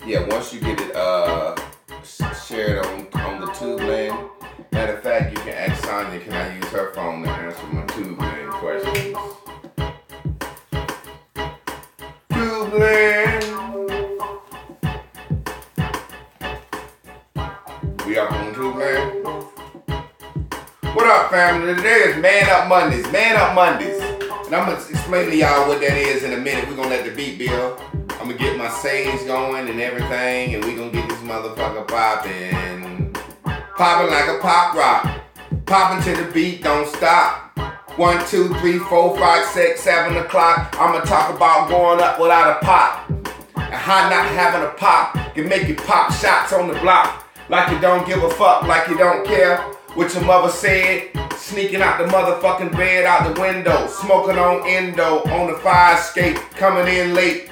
Yeah, once you get it shared on the tube lane. Matter of fact, you can ask Sonya, can I use her phone to answer my tube lane questions? Tube lane. We up on the tube lane? What up, family? Today is Man Up Mondays. Man Up Mondays. And I'm going to explain to y'all what that is in a minute. We're going to let the beat build. I'm going to get my sage going and everything. And we're going to get this motherfucker popping. Popping like a pop rock. Popping to the beat, don't stop. 1, 2, 3, 4, 5, 6, 7 o'clock. I'm going to talk about growing up without a pop. And how not having a pop can make you pop shots on the block. Like you don't give a fuck, like you don't care what your mother said. Sneaking out the motherfucking bed, out the window. Smoking on endo, on the fire escape. Coming in late.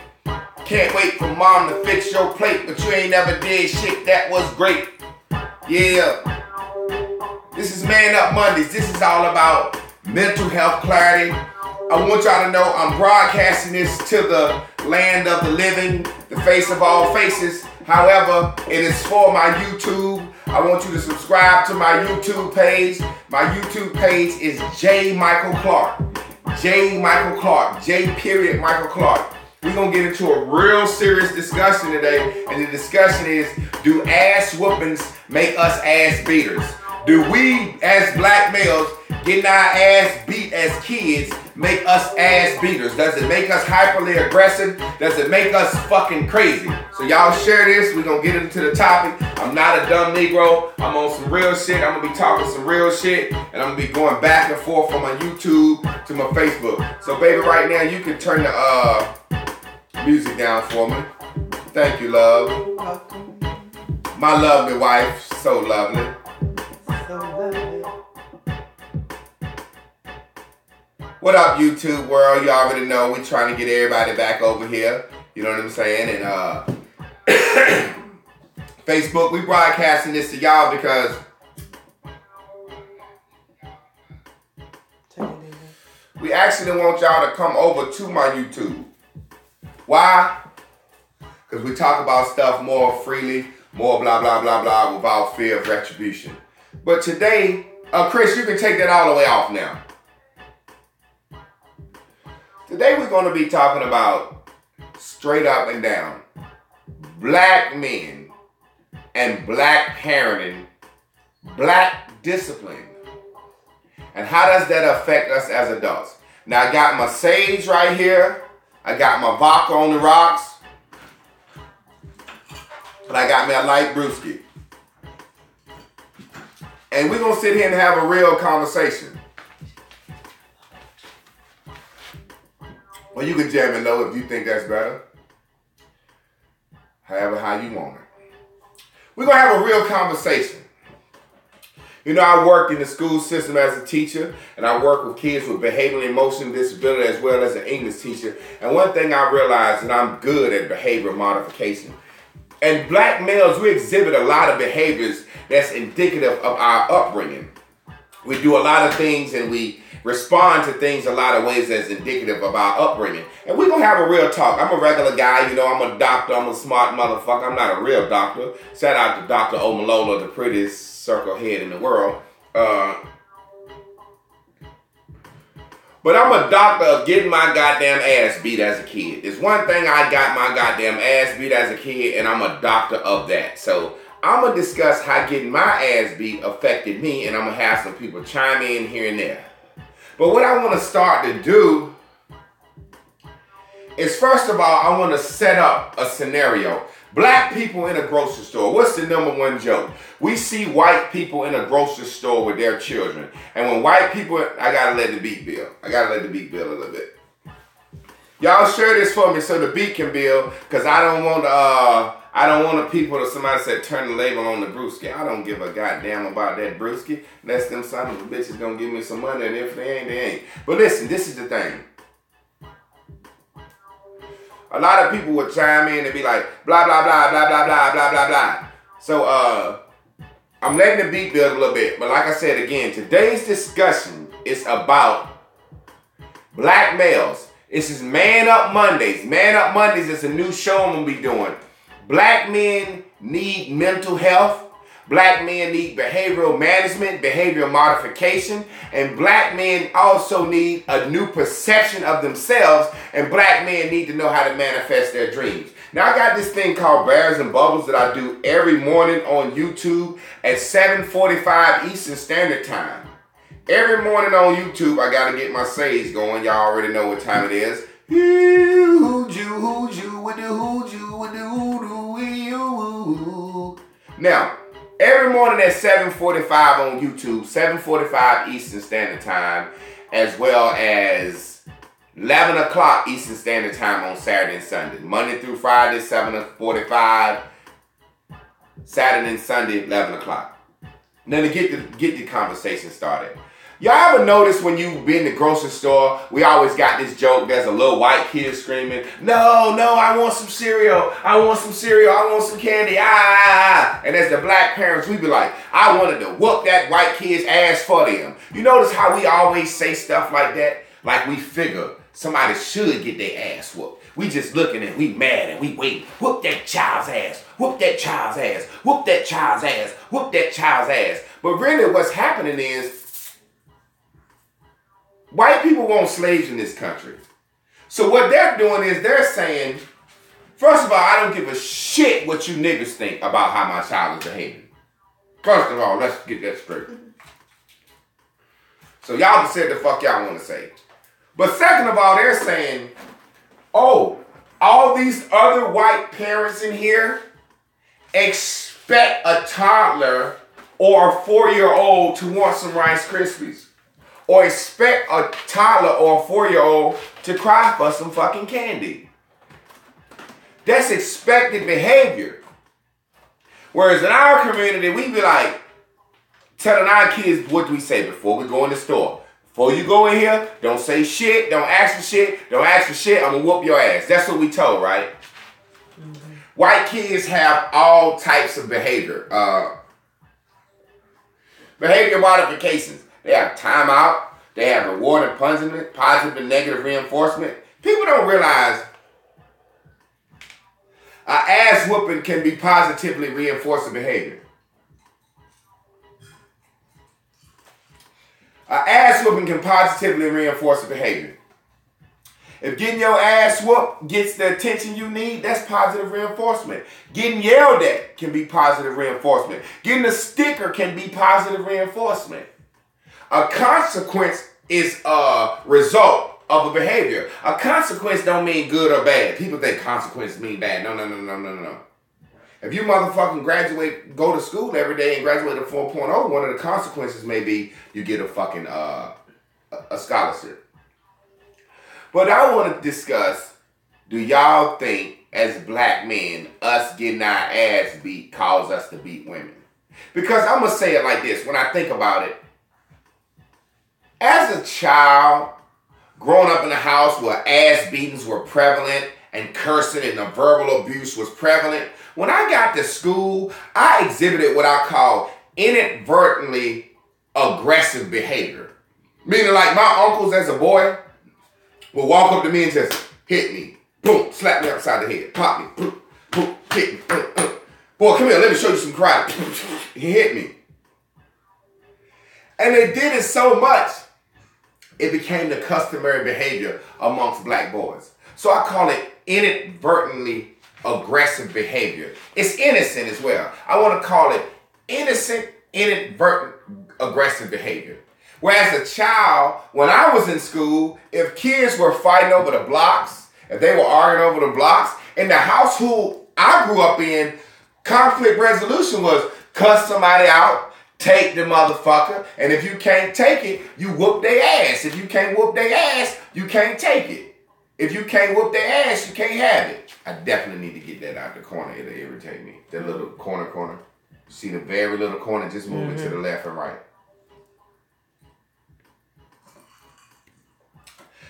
Can't wait for mom to fix your plate. But you ain't never did shit that was great. Yeah. This is Man Up Mondays. This is all about mental health clarity. I want y'all to know I'm broadcasting this to the land of the living. The face of all faces. However, it is for my YouTube. I want you to subscribe to my YouTube page. My YouTube page is J. Michael Clark. J. Michael Clark. J. Period Michael Clark. We're going to get into a real serious discussion today. And the discussion is, do ass whoopings make us ass beaters? Do we, as black males, getting our ass beat as kids make us ass beaters? Does it make us hyperly aggressive? Does it make us fucking crazy? So y'all share this. We're going to get into the topic. I'm not a dumb Negro. I'm on some real shit. I'm going to be talking some real shit. And I'm going to be going back and forth from my YouTube to my Facebook. So baby, right now you can turn the music down for me. Thank you, love. Welcome. My lovely wife. So lovely. So lovely. What up, YouTube world? You already know we trying to get everybody back over here. You know what I'm saying? And Facebook, we broadcasting this to y'all because we actually want y'all to come over to my YouTube. Why? Because we talk about stuff more freely, more blah, blah, blah, blah, without fear of retribution. But today, Chris, you can take that all the way off now. Today we're going to be talking about straight up and down black men and black parenting, black discipline, and how does that affect us as adults. Now I got my sage right here, I got my vodka on the rocks, and I got me a light brewski. And we're going to sit here and have a real conversation. Well, you can jam it low if you think that's better. However, how you want it. We're going to have a real conversation. You know, I work in the school system as a teacher, and I work with kids with behavioral and emotional disability as well as an English teacher. And one thing I realized, and I'm good at behavior modification. And black males, we exhibit a lot of behaviors that's indicative of our upbringing. We do a lot of things and we respond to things a lot of ways that's indicative of our upbringing. And we're going to have a real talk. I'm a regular guy, you know, I'm a doctor, I'm a smart motherfucker. I'm not a real doctor. Shout out to Dr. Omalola, the prettiest circle head in the world. But I'm a doctor of getting my goddamn ass beat as a kid. There's one thing I got my goddamn ass beat as a kid, and I'm a doctor of that. So I'm going to discuss how getting my ass beat affected me, and I'm going to have some people chime in here and there. But what I want to start to do is, first of all, I want to set up a scenario. Black people in a grocery store. What's the number one joke? We see white people in a grocery store with their children. And when white people, I got to let the beat build. I got to let the beat build a little bit. Y'all share this for me so the beat can build, because I don't want the people to, somebody said turn the label on the brewski. I don't give a goddamn about that brewski. Unless them son of a bitches gonna give me some money, and if they ain't, they ain't. But listen, this is the thing. A lot of people would chime in and be like, blah, blah, blah, blah, blah, blah, blah, blah, blah. So, I'm letting the beat build a little bit. But like I said again, today's discussion is about black males. This is Man Up Mondays. Man Up Mondays is a new show I'm going to be doing. Black men need mental health. Black men need behavioral management, behavioral modification, and black men also need a new perception of themselves, and black men need to know how to manifest their dreams. Now, I got this thing called Bears and Bubbles that I do every morning on YouTube at 7:45 Eastern Standard Time. Every morning on YouTube, I got to get my sage going. Y'all already know what time it is. Now, every morning at 7:45 on YouTube, 7:45 Eastern Standard Time, as well as 11 o'clock Eastern Standard Time on Saturday and Sunday. Monday through Friday, 7:45. Saturday and Sunday, 11 o'clock. Now to get the conversation started. Y'all ever notice when you be in the grocery store, we always got this joke, there's a little white kid screaming, no, I want some cereal, I want some cereal, I want some candy, And as the black parents, we be like, I wanted to whoop that white kid's ass for them. You notice how we always say stuff like that? Like we figure somebody should get their ass whooped. We just looking and we mad and we waiting. Whoop that child's ass, whoop that child's ass, whoop that child's ass, whoop that child's ass. But really what's happening is, white people want slaves in this country. So what they're doing is they're saying, first of all, I don't give a shit what you niggas think about how my child is behaving. First of all, let's get that straight. So y'all can say the fuck y'all want to say. But second of all, they're saying, oh, all these other white parents in here expect a toddler or a 4-year-old to want some Rice Krispies. Or expect a toddler or a 4-year-old to cry for some fucking candy. That's expected behavior. Whereas in our community, we be like, telling our kids, what do we say before we go in the store? Before you go in here, don't say shit, don't ask for shit, don't ask for shit, I'm gonna whoop your ass. That's what we told, right? Mm-hmm. White kids have all types of behavior. Behavior modifications. They have timeout. They have reward and punishment, positive and negative reinforcement. People don't realize an ass whooping can be positively reinforcing behavior. An ass whooping can positively reinforce the behavior. If getting your ass whooped gets the attention you need, that's positive reinforcement. Getting yelled at can be positive reinforcement. Getting a sticker can be positive reinforcement. A consequence is a result of a behavior. A consequence don't mean good or bad. People think consequences mean bad. No. If you motherfucking graduate, go to school every day and graduate a 4.0, one of the consequences may be you get a fucking a scholarship. But I want to discuss, do y'all think as black men, us getting our ass beat cause us to beat women? Because I'm going to say it like this, when I think about it, as a child, growing up in a house where ass beatings were prevalent and cursing and the verbal abuse was prevalent, when I got to school, I exhibited what I call inadvertently aggressive behavior. Meaning like my uncles as a boy would walk up to me and just hit me. Boom, slap me upside the head, pop me, boom, boom, hit me. Boy, come here, let me show you some karate. He hit me. And they did it so much, it became the customary behavior amongst black boys. So I call it inadvertently aggressive behavior. It's innocent as well. I want to call it innocent, inadvertent, aggressive behavior. Whereas a child, when I was in school, if kids were fighting over the blocks, if they were arguing over the blocks, in the household I grew up in, conflict resolution was cuss somebody out, take the motherfucker, and if you can't take it, you whoop their ass. If you can't whoop their ass, you can't take it. If you can't whoop their ass, you can't have it. I definitely need to get that out the corner. It'll irritate me. That little corner. See the very little corner just moving to the left and right.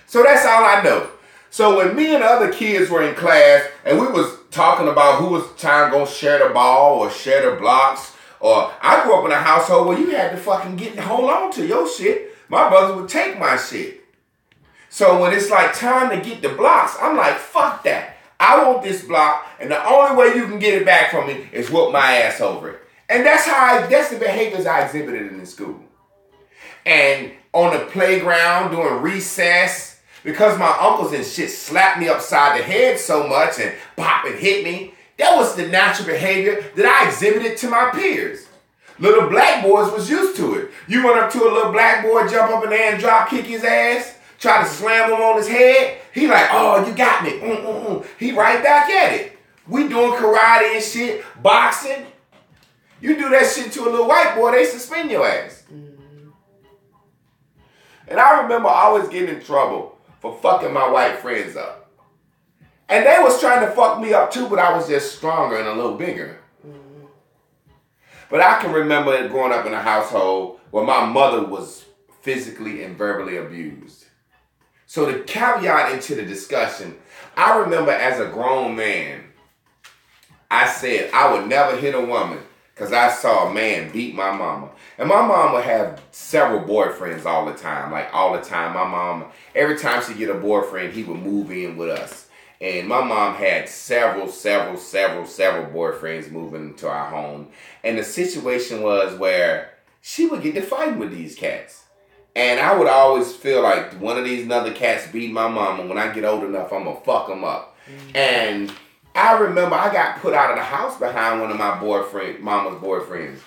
So that's all I know. So when me and the other kids were in class and we was talking about who was trying to go share the ball or share the blocks, or I grew up in a household where you had to fucking hold on to your shit. My brothers would take my shit. So when it's like time to get the blocks, I'm like, fuck that. I want this block, and the only way you can get it back from me is whoop my ass over it. And that's the behaviors I exhibited in the school. And on the playground, during recess, because my uncles and shit slapped me upside the head so much and pop and hit me, that was the natural behavior that I exhibited to my peers. Little black boys was used to it. You run up to a little black boy, jump up in there and drop kick his ass, try to slam him on his head. He like, oh, you got me. He right back at it. We doing karate and shit, boxing. You do that shit to a little white boy, they suspend your ass. And I remember always getting in trouble for fucking my white friends up. And they was trying to fuck me up too, but I was just stronger and a little bigger. But I can remember growing up in a household where my mother was physically and verbally abused. So to caveat into the discussion, I remember as a grown man, I said I would never hit a woman because I saw a man beat my mama. And my mom would have several boyfriends all the time. Like all the time. My mom, every time she get a boyfriend, he would move in with us. And my mom had several boyfriends moving into our home. And the situation was where she would get to fighting with these cats. And I would always feel like one of these other cats beat my mom, and when I get old enough, I'm going to fuck them up. And I remember I got put out of the house behind one of my mama's boyfriends.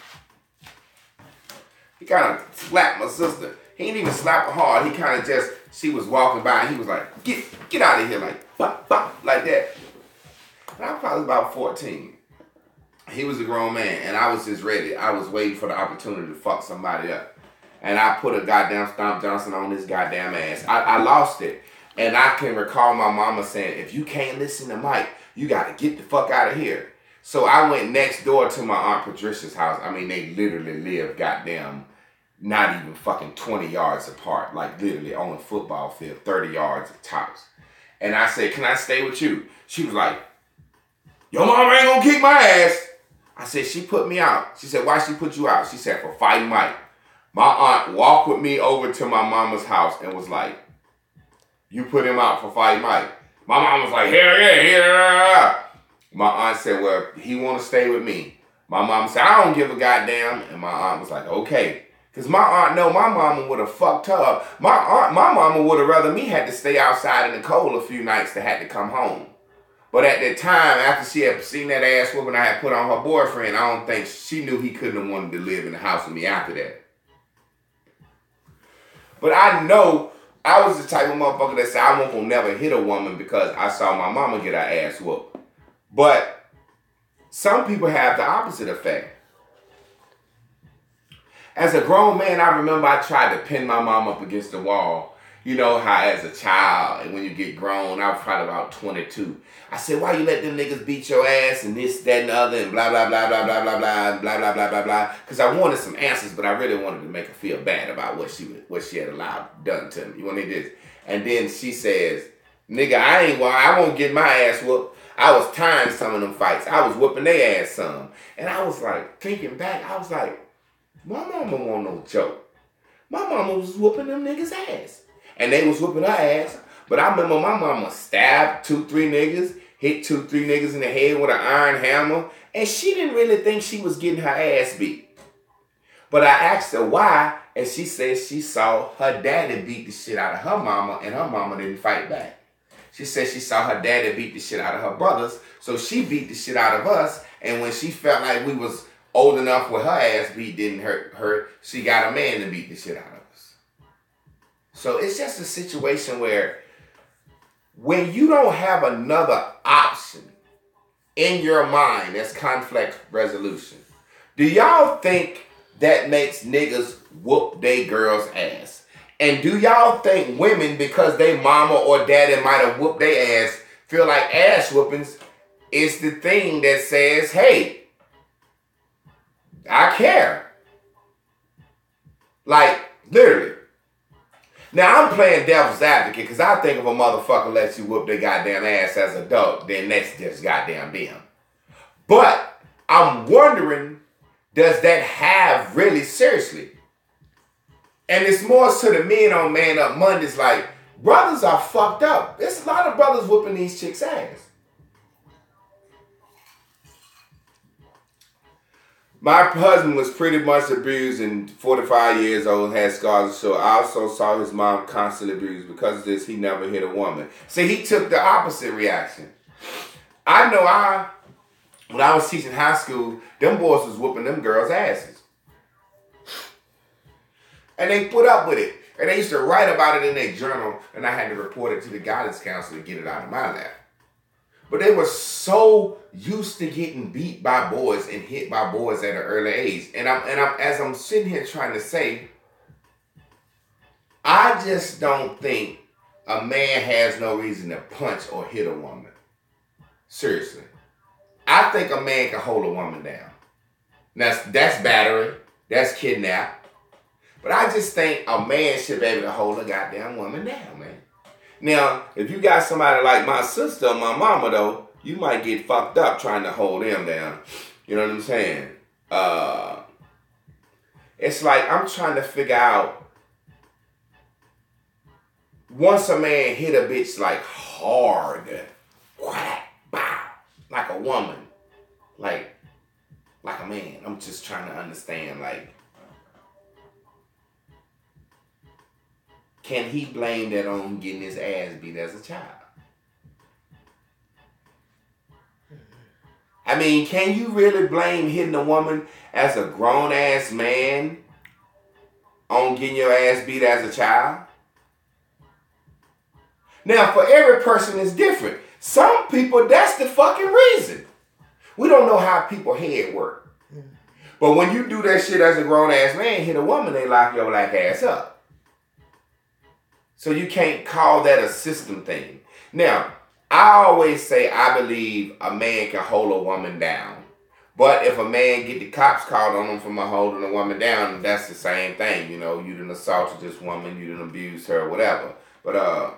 He kind of slapped my sister. He didn't even slap her hard. He kind of just, she was walking by and he was like, get out of here, like, bop, bop, like that. And I was probably about 14. He was a grown man, and I was just ready. I was waiting for the opportunity to fuck somebody up. And I put a goddamn Stomp Johnson on this goddamn ass. I lost it. And I can recall my mama saying, if you can't listen to Mike, you got to get the fuck out of here. So I went next door to my Aunt Patricia's house. I mean, they literally lived goddamn not even fucking 20 yards apart. Like literally on a football field, 30 yards at tops. And I said, can I stay with you? She was like, your mama ain't gonna kick my ass. I said, she put me out. She said, why she put you out? She said, for fighting Mike. My aunt walked with me over to my mama's house and was like, you put him out for fighting Mike. My mom was like, hell yeah, yeah. My aunt said, well, he want to stay with me. My mom said, I don't give a goddamn. And my aunt was like, okay. Because my aunt know my mama would have fucked her up. My mama would have rather me had to stay outside in the cold a few nights than had to come home. But at that time, after she had seen that ass whooping I had put on her boyfriend, I don't think she knew he couldn't have wanted to live in the house with me after that. But I know I was the type of motherfucker that said I won't gonna never hit a woman because I saw my mama get her ass whooped. But some people have the opposite effect. As a grown man, I remember I tried to pin my mom up against the wall. You know how as a child, and when you get grown, I was probably about 22. I said, why you let them niggas beat your ass and this, that, and the other, and blah, blah, blah, blah, blah, blah, blah, blah, blah, blah, blah, blah. Because I wanted some answers, but I really wanted to make her feel bad about what she had allowed done to me. You want to hear this? And then she says, nigga, I won't get my ass whooped. I was tying some of them fights. I was whooping their ass some. And I was like, thinking back, I was like, my mama wasn't no joke. My mama was whooping them niggas' ass. And they was whooping her ass. But I remember my mama stabbed 2-3 niggas, hit 2-3 niggas in the head with an iron hammer. And she didn't really think she was getting her ass beat. But I asked her why, and she said she saw her daddy beat the shit out of her mama, and her mama didn't fight back. She said she saw her daddy beat the shit out of her brothers, so she beat the shit out of us, and when she felt like we was old enough where her ass beat didn't hurt her, she got a man to beat the shit out of us. So it's just a situation where when you don't have another option in your mind that's conflict resolution, do y'all think that makes niggas whoop they girl's ass? And do y'all think women, because they mama or daddy might have whooped their ass, feel like ass whoopings is the thing that says, hey, I care. Like, literally. Now, I'm playing devil's advocate because I think if a motherfucker lets you whoop their goddamn ass as an adult, then that's just goddamn them. But I'm wondering, does that have really seriously? And it's more to the men on Man Up Mondays, like, brothers are fucked up. There's a lot of brothers whooping these chicks' ass. My husband was pretty much abused and 45 years old, had scars, so I also saw his mom constantly abused. Because of this, he never hit a woman. See, he took the opposite reaction. I know when I was teaching high school, them boys was whooping them girls' asses. And they put up with it. And they used to write about it in their journal, and I had to report it to the guidance counselor to get it out of my lap. But they were so used to getting beat by boys and hit by boys at an early age. And as I'm sitting here trying to say, I just don't think a man has no reason to punch or hit a woman. Seriously. I think a man can hold a woman down. That's battery. That's kidnap. But I just think a man should be able to hold a goddamn woman down, man. Now, if you got somebody like my sister or my mama, though, you might get fucked up trying to hold them down. You know what I'm saying? It's like I'm trying to figure out, once a man hit a bitch like hard, whack, bow, like a woman, like a man. I'm just trying to understand, like, can he blame that on getting his ass beat as a child? I mean, can you really blame hitting a woman as a grown-ass man on getting your ass beat as a child? Now, for every person, it's different. Some people, that's the fucking reason. We don't know how people head work. But when you do that shit as a grown-ass man, hit a woman, they lock your black ass up. So you can't call that a system thing. Now, I always say I believe a man can hold a woman down. But if a man get the cops called on him for holding a woman down, that's the same thing. You know, you done assaulted this woman, you done abused her, whatever. But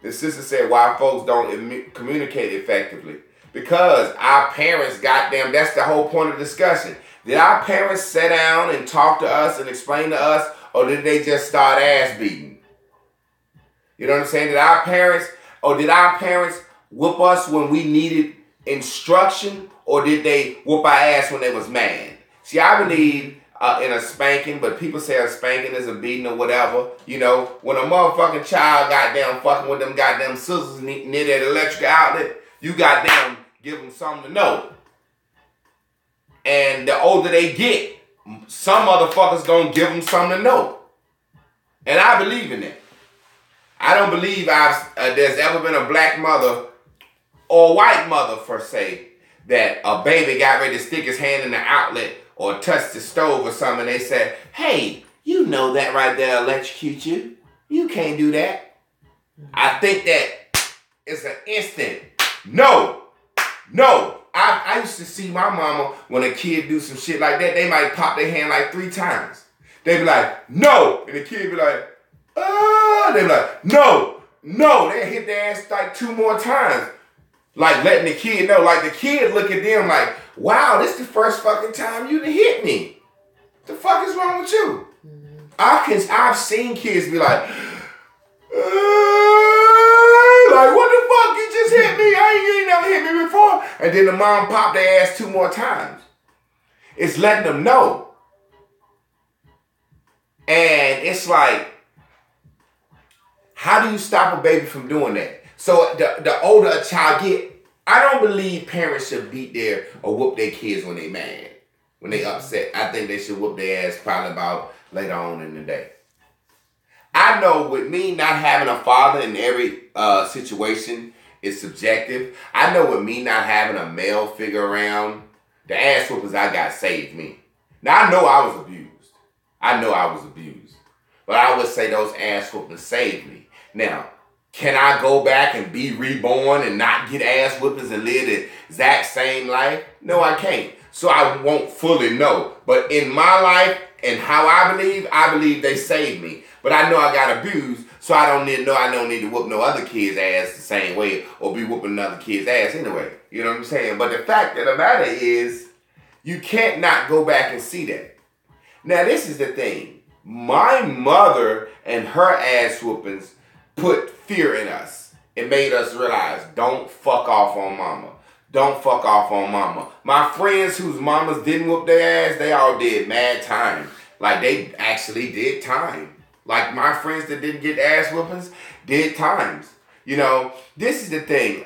the sister said why folks don't communicate effectively. Because our parents, goddamn, that's the whole point of discussion. Did our parents sit down and talk to us and explain to us, or did they just start ass beating? You know what I'm saying? Did our parents whoop us when we needed instruction, or did they whoop our ass when they was mad? See, I believe in a spanking, but people say a spanking is a beating or whatever. You know, when a motherfucking child goddamn fucking with them goddamn scissors near that electrical outlet, you goddamn give them something to know. And the older they get, some motherfuckers gonna give them something to know. And I believe in that. I don't believe there's ever been a black mother or a white mother, per se, that a baby got ready to stick his hand in the outlet or touch the stove or something, and they said, hey, you know that right there electrocute you. You can't do that. I think that it's an instant no. I used to see my mama, when a kid do some shit like that, they might pop their hand like 3 times. They be like, no. And the kid be like, they be like, no. They hit their ass like 2 more times. Like letting the kid know. Like the kid look at them like, wow, this is the first fucking time you done hit me. The fuck is wrong with you? I've seen kids be like, like, what the fuck? You just hit me. You ain't never hit me before. And then the mom popped their ass 2 more times. It's letting them know. And it's like, how do you stop a baby from doing that? So the older a child get, I don't believe parents should beat their or whoop their kids when they mad, when they upset. I think they should whoop their ass probably about later on in the day. I know with me not having a father in every situation is subjective. I know with me not having a male figure around, the ass whoopers I got saved me. Now I know I was abused. But I would say those ass whoopers saved me. Now, can I go back and be reborn and not get ass whoopers and live the exact same life? No, I can't. So I won't fully know. But in my life and how I believe they saved me. But I know I got abused, so I don't need to whoop no other kid's ass the same way or be whooping another kid's ass anyway. You know what I'm saying? But the fact of the matter is, you can't not go back and see that. Now, this is the thing. My mother and her ass whoopings put fear in us. It made us realize, don't fuck off on mama. don't fuck off on mama. My friends whose mamas didn't whoop their ass, they all did mad time. Like, they actually did time. Like, my friends that didn't get ass whoopings did times. You know, this is the thing.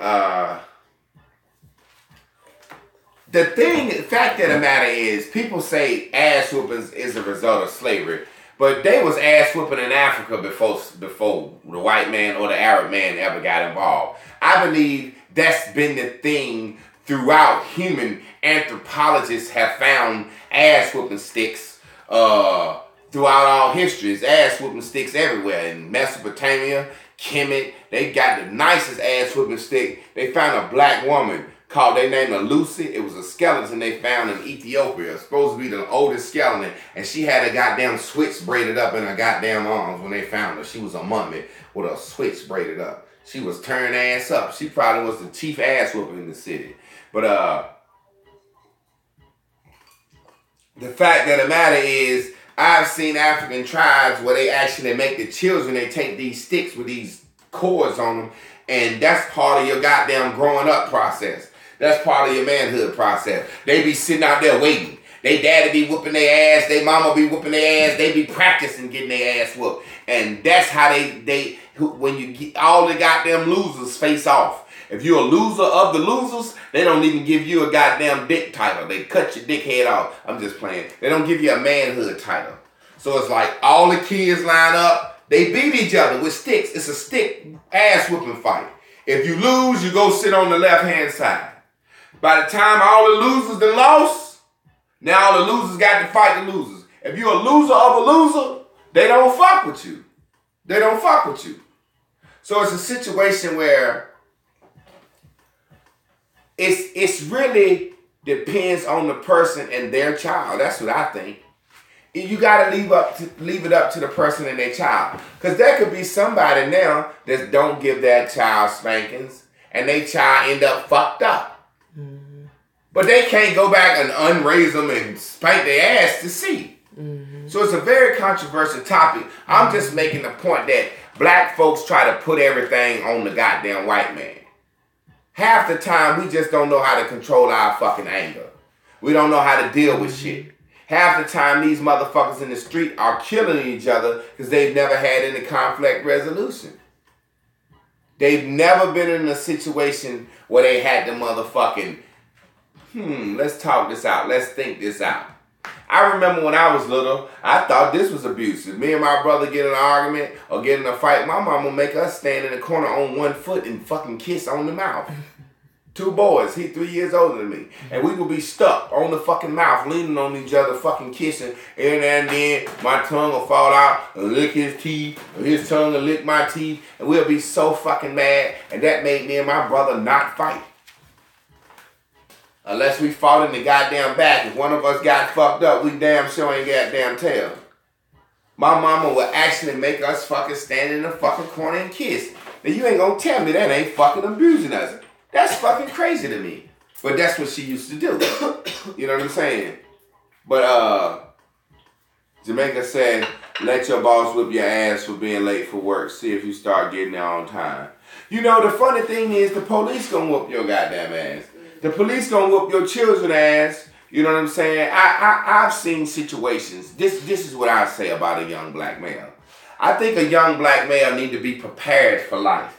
The fact of the matter is, people say ass whoopings is a result of slavery. But they was ass whooping in Africa before the white man or the Arab man ever got involved. I believe that's been the thing throughout. Human anthropologists have found ass whooping sticks throughout all histories. Ass whooping sticks everywhere. In Mesopotamia, Kemet, they got the nicest ass whooping stick. They found a black woman they named her Lucy. It was a skeleton they found in Ethiopia. It was supposed to be the oldest skeleton. And she had a goddamn switch braided up in her goddamn arms when they found her. She was a mummy with a switch braided up. She was turned ass up. She probably was the chief ass whooper in the city. But the fact of the matter is, I've seen African tribes where they actually make the children, they take these sticks with these cords on them, and that's part of your goddamn growing up process. That's part of your manhood process. They be sitting out there waiting. They daddy be whooping their ass. They mama be whooping their ass. They be practicing getting their ass whooped. And that's how when you get all the goddamn losers face off. If you're a loser of the losers, they don't even give you a goddamn dick title. They cut your dick head off. I'm just playing. They don't give you a manhood title. So it's like all the kids line up. They beat each other with sticks. It's a stick ass whooping fight. If you lose, you go sit on the left-hand side. By the time all the losers done lost, now all the losers got to fight the losers. If you're a loser of a loser, they don't fuck with you. They don't fuck with you. So it's a situation where it's really depends on the person and their child. That's what I think. You gotta leave it up to the person and their child. Because there could be somebody now that don't give that child spankings and their child end up fucked up. Mm-hmm. But they can't go back and unraise them and spank their ass to see. Mm-hmm. So it's a very controversial topic. I'm just making the point that black folks try to put everything on the goddamn white man. Half the time we just don't know how to control our fucking anger. We don't know how to deal with shit. Half the time these motherfuckers in the street are killing each other because they've never had any conflict resolution. They've never been in a situation where they had to motherfucking, let's talk this out. Let's think this out. I remember when I was little, I thought this was abusive. Me and my brother get in an argument or get in a fight, my mama make us stand in the corner on one foot and fucking kiss on the mouth. 2 boys, he 3 years older than me. And we would be stuck on the fucking mouth, leaning on each other, fucking kissing. And then my tongue will fall out and lick his teeth, or his tongue will lick my teeth. And we'll be so fucking mad. And that made me and my brother not fight. Unless we fought in the goddamn back. If one of us got fucked up, we damn sure ain't goddamn tell. My mama would actually make us fucking stand in the fucking corner and kiss. Now you ain't gonna tell me that ain't fucking abusing us. That's fucking crazy to me. But that's what she used to do. You know what I'm saying? But Jamaica said, let your boss whip your ass for being late for work. See if you start getting there on time. You know, the funny thing is the police gonna whoop your goddamn ass. The police gonna whoop your children's ass. You know what I'm saying? I've seen situations. This is what I say about a young black male. I think a young black male need to be prepared for life.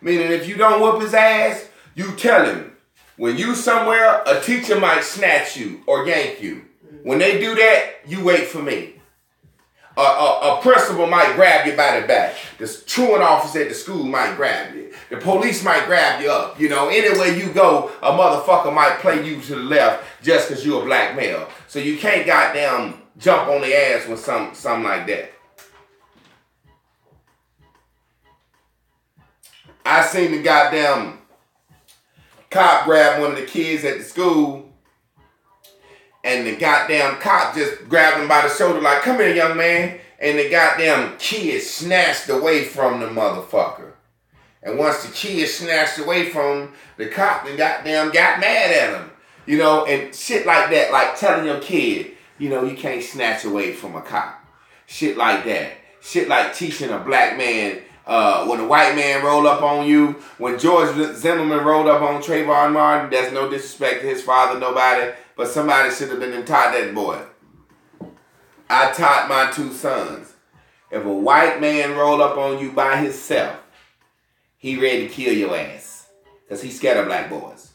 Meaning if you don't whoop his ass, you tell him. When you somewhere, a teacher might snatch you or yank you. When they do that, you wait for me. A principal might grab you by the back. The truant officer at the school might grab you. The police might grab you up. You know, anywhere you go, a motherfucker might play you to the left just because you're a black male. So you can't goddamn jump on the ass with something like that. I seen the goddamn cop grab one of the kids at the school, and the goddamn cop just grabbed him by the shoulder like, come here, young man. And the goddamn kid snatched away from the motherfucker. And once the kid snatched away from him, the cop then goddamn got mad at him. You know, and shit like that, like telling your kid, you know, you can't snatch away from a cop. Shit like that. Shit like teaching a black man When a white man roll up on you, when George Zimmerman rolled up on Trayvon Martin, that's no disrespect to his father, nobody, but somebody should have been and taught that boy. I taught my 2 sons. If a white man roll up on you by himself, he ready to kill your ass. Because he's scared of black boys.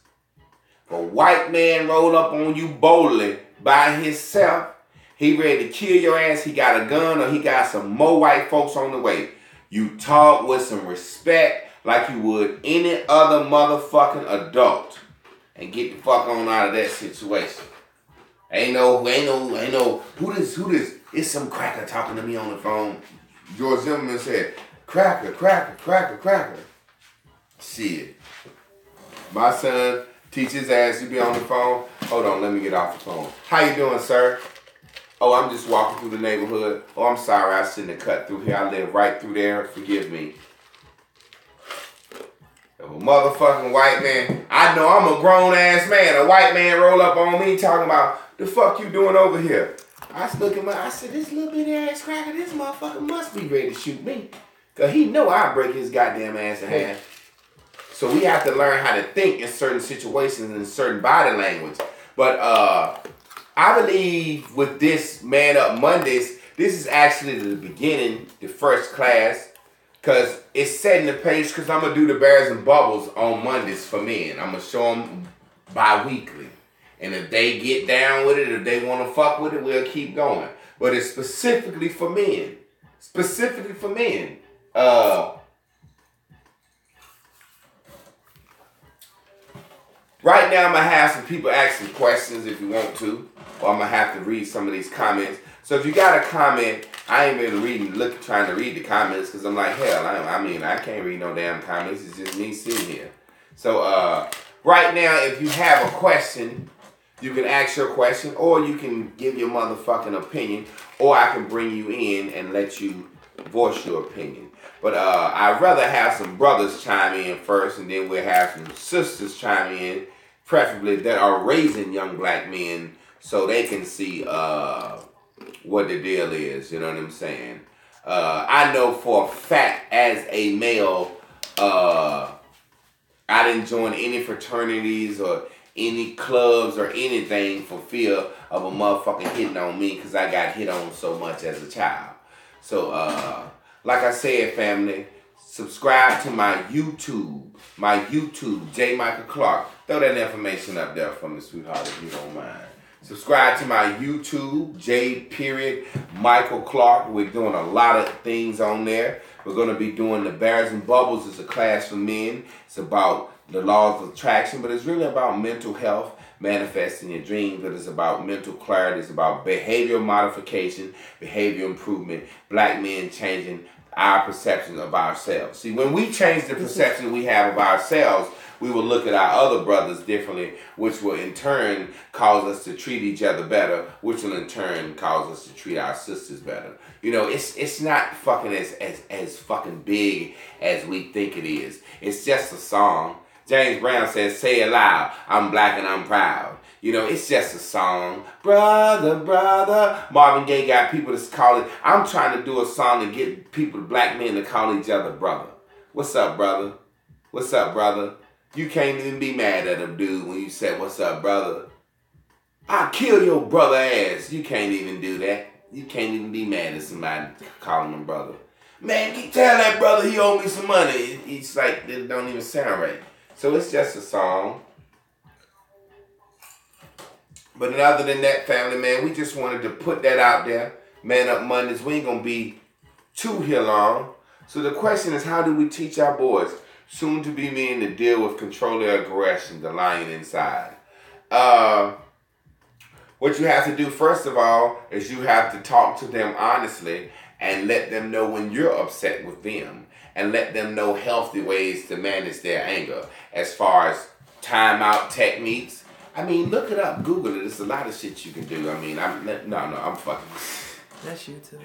If a white man roll up on you boldly by himself, he ready to kill your ass. He got a gun or he got some more white folks on the way. You talk with some respect like you would any other motherfucking adult. And get the fuck on out of that situation. Ain't no, who this? It's some cracker talking to me on the phone. George Zimmerman said, cracker. Shit. My son teach his ass to be on the phone. Hold on, let me get off the phone. How you doing, sir? Oh, I'm just walking through the neighborhood. Oh, I'm sorry, I shouldn't have cut through here. I live right through there. Forgive me. If a motherfucking white man, I know I'm a grown ass man. A white man roll up on me talking about, the fuck you doing over here? I said, this little bitty ass cracker, this motherfucker must be ready to shoot me. Cause he know I'll break his goddamn ass in half. So we have to learn how to think in certain situations and certain body language. But I believe with this Man Up Mondays, this is actually the beginning, the first class. Because it's setting the pace, because I'm going to do the Bears and Bubbles on Mondays for men. I'm going to show them bi-weekly. And if they get down with it, if they want to fuck with it, we'll keep going. But it's specifically for men. Specifically for men. Right now, I'm going to have some people ask some questions if you want to. Or I'm going to have to read some of these comments. So if you got a comment, I ain't been trying to read the comments because I'm like, hell, I can't read no damn comments. It's just me sitting here. So right now, if you have a question, you can ask your question or you can give your motherfucking opinion or I can bring you in and let you voice your opinion. But I'd rather have some brothers chime in first and then we'll have some sisters chime in, preferably that are raising young black men so they can see what the deal is, you know what I'm saying? I know for a fact as a male, I didn't join any fraternities or any clubs or anything for fear of a motherfucker hitting on me because I got hit on so much as a child. So, like I said, family, subscribe to my YouTube, J. Michael Clark. Throw that information up there for me, sweetheart, if you don't mind. Subscribe to my YouTube, J. Michael Clark. We're doing a lot of things on there. We're going to be doing the Bears and Bubbles. It's a class for men. It's about the laws of attraction, but it's really about mental health, manifesting your dreams. But it's about mental clarity. It's about behavioral modification, behavior improvement, black men changing our perception of ourselves. See, when we change the perception we have of ourselves, we will look at our other brothers differently, which will in turn cause us to treat each other better, which will in turn cause us to treat our sisters better. You know, it's not fucking as fucking big as we think it is. It's just a song. James Brown says, say it loud, I'm black and I'm proud. You know, it's just a song. Brother, brother. Marvin Gaye got people to call it. I'm trying to do a song to get people, black men, to call each other brother. What's up, brother? What's up, brother? You can't even be mad at him, dude, when you say, what's up, brother? I'll kill your brother ass. You can't even do that. You can't even be mad at somebody calling him brother. Man, tell that brother he owe me some money. It's like, it don't even sound right. So it's just a song. But other than that, family, man, we just wanted to put that out there. Man Up Mondays, we ain't going to be too here long. So the question is, how do we teach our boys, soon to be men, to deal with controlling aggression, the lion inside? What you have to do, first of all, is you have to talk to them honestly and let them know when you're upset with them and let them know healthy ways to manage their anger as far as timeout techniques. I mean, look it up, Google it. There's a lot of shit you can do. I mean, I'm fucking. That's you too.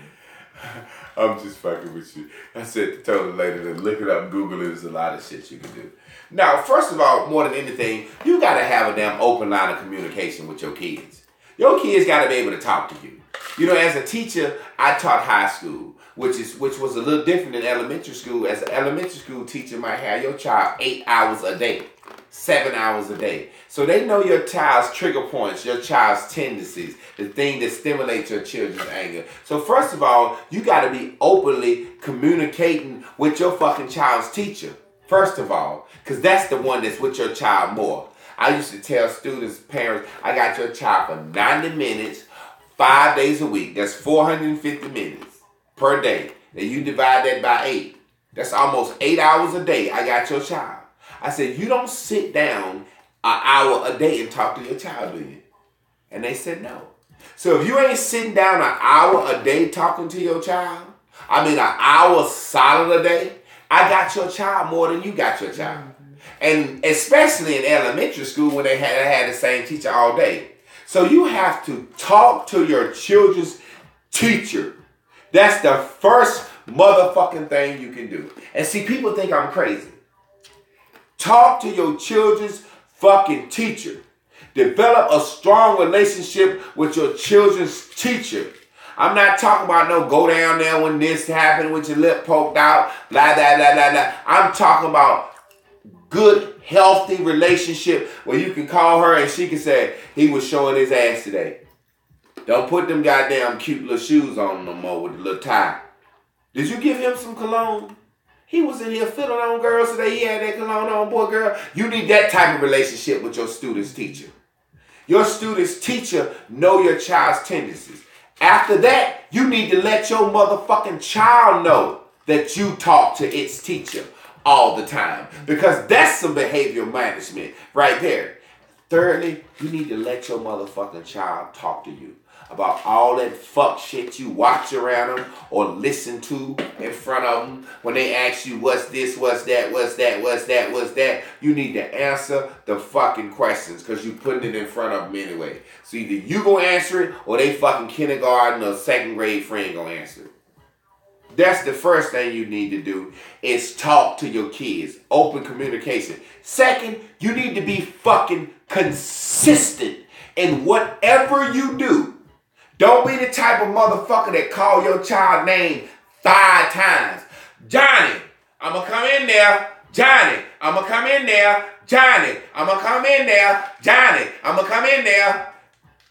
I'm just fucking with you. I said to tell the lady to look it up, Google it. There's a lot of shit you can do. Now, first of all, more than anything, you got to have a damn open line of communication with your kids. Your kids got to be able to talk to you. You know, as a teacher, I taught high school, which was a little different than elementary school. As an elementary school teacher might have your child 8 hours a day, 7 hours a day. So they know your child's trigger points, your child's tendencies, the thing that stimulates your children's anger. So first of all, you got to be openly communicating with your fucking child's teacher. First of all, because that's the one that's with your child more. I used to tell students, parents, I got your child for 90 minutes, 5 days a week. That's 450 minutes per day. Then you divide that by 8. That's almost 8 hours a day I got your child. I said, you don't sit down an hour a day and talk to your child, do you? And they said no. So if you ain't sitting down an hour a day talking to your child, an hour solid a day, I got your child more than you got your child. And especially in elementary school when they had the same teacher all day. So you have to talk to your children's teacher. That's the first motherfucking thing you can do. And see, people think I'm crazy. Talk to your children's fucking teacher. Develop a strong relationship with your children's teacher. I'm not talking about no go down there when this happened with your lip poked out, blah, blah, blah, blah, blah. I'm talking about good, healthy relationship where you can call her and she can say, he was showing his ass today. Don't put them goddamn cute little shoes on no more with the little tie. Did you give him some cologne? He was in here feeling on girls today. He had that cologne on, boy, girl. You need that type of relationship with your student's teacher. Your student's teacher know your child's tendencies. After that, you need to let your motherfucking child know that you talk to its teacher all the time. Because that's some behavior management right there. Thirdly, you need to let your motherfucking child talk to you about all that fuck shit you watch around them or listen to in front of them. When they ask you what's this, what's that, what's that, what's that, what's that, you need to answer the fucking questions because you putting it in front of them anyway. So either you gonna answer it or they fucking kindergarten or second grade friend gonna answer it. That's the first thing you need to do is talk to your kids. Open communication. Second, you need to be fucking consistent in whatever you do. Don't be the type of motherfucker that call your child name 5 times. Johnny, I'm going to come in there. Johnny, I'm going to come in there. Johnny, I'm going to come in there. Johnny, I'm going to come in there.